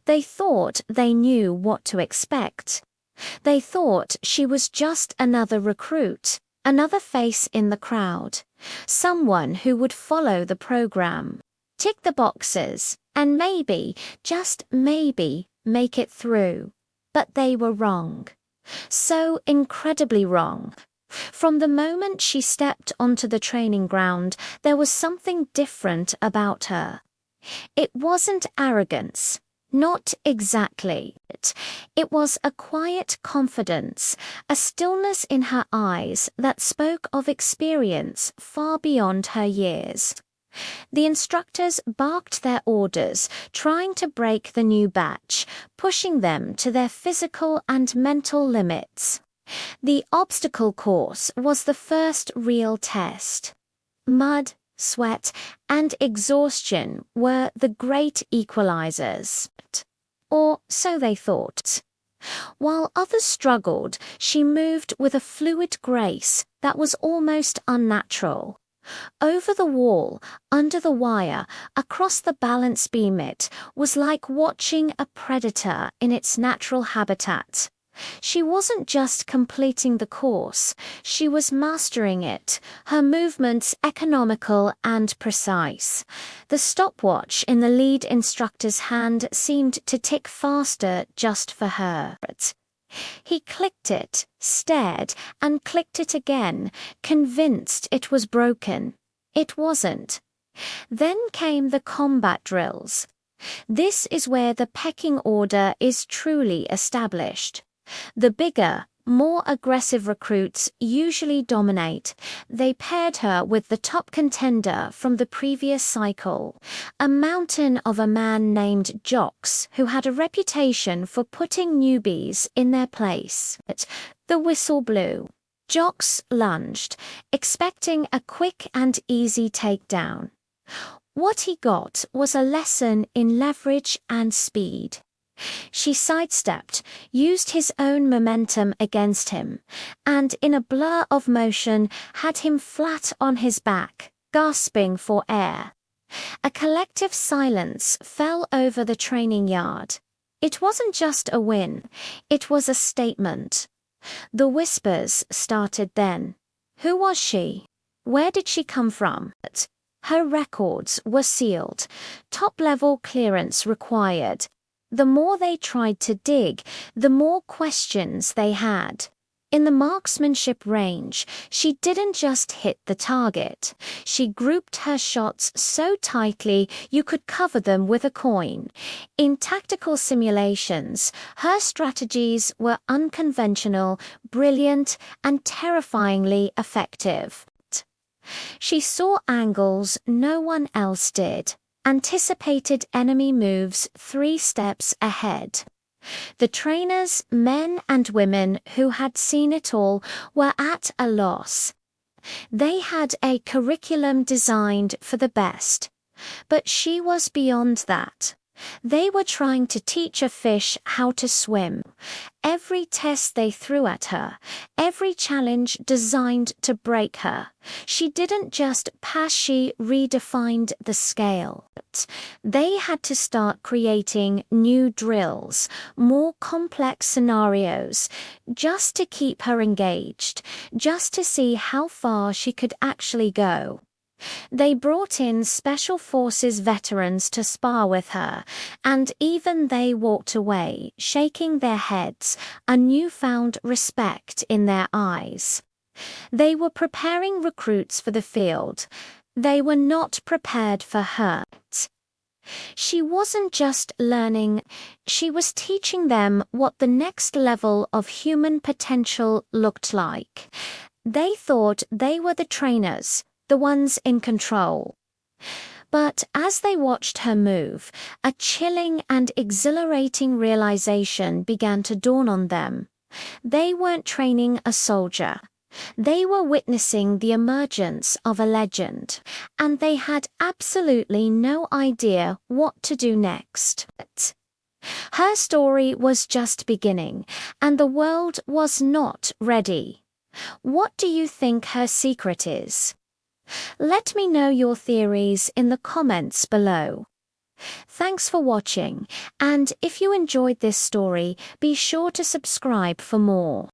They thought they knew what to expect. They thought she was just another recruit, another face in the crowd, someone who would follow the program, tick the boxes, and maybe, just maybe, make it through. But they were wrong. So incredibly wrong. From the moment she stepped onto the training ground, there was something different about her. It wasn't arrogance. Not exactly. It was a quiet confidence, a stillness in her eyes that spoke of experience far beyond her years. The instructors barked their orders, trying to break the new batch, pushing them to their physical and mental limits. The obstacle course was the first real test. Mud, sweat, and exhaustion were the great equalizers. Or so they thought. While others struggled, she moved with a fluid grace that was almost unnatural. Over the wall, under the wire, across the balance beam, it was like watching a predator in its natural habitat. She wasn't just completing the course, she was mastering it, her movements economical and precise. The stopwatch in the lead instructor's hand seemed to tick faster just for her. He clicked it, stared, and clicked it again, convinced it was broken. It wasn't. Then came the combat drills. This is where the pecking order is truly established. The bigger, more aggressive recruits usually dominate. They paired her with the top contender from the previous cycle, a mountain of a man named Jox, who had a reputation for putting newbies in their place. The whistle blew. Jox lunged, expecting a quick and easy takedown. What he got was a lesson in leverage and speed. She sidestepped, used his own momentum against him, and in a blur of motion had him flat on his back, gasping for air. A collective silence fell over the training yard. It wasn't just a win, it was a statement. The whispers started then. Who was she? Where did she come from? Her records were sealed, top-level clearance required. The more they tried to dig, the more questions they had. In the marksmanship range, she didn't just hit the target. She grouped her shots so tightly you could cover them with a coin. In tactical simulations, her strategies were unconventional, brilliant, and terrifyingly effective. She saw angles no one else did. Anticipated enemy moves 3 steps ahead. The trainers, men and women who had seen it all, were at a loss. They had a curriculum designed for the best. But she was beyond that. They were trying to teach a fish how to swim. Every test they threw at her, every challenge designed to break her. She didn't just pass, she redefined the scale. They had to start creating new drills, more complex scenarios, just to keep her engaged, just to see how far she could actually go. They brought in Special Forces veterans to spar with her, and even they walked away, shaking their heads, a newfound respect in their eyes. They were preparing recruits for the field. They were not prepared for her. She wasn't just learning, she was teaching them what the next level of human potential looked like. They thought they were the trainers, the ones in control. But as they watched her move, a chilling and exhilarating realization began to dawn on them. They weren't training a soldier. They were witnessing the emergence of a legend, and they had absolutely no idea what to do next. Her story was just beginning, and the world was not ready. What do you think her secret is? Let me know your theories in the comments below. Thanks for watching, and if you enjoyed this story, be sure to subscribe for more.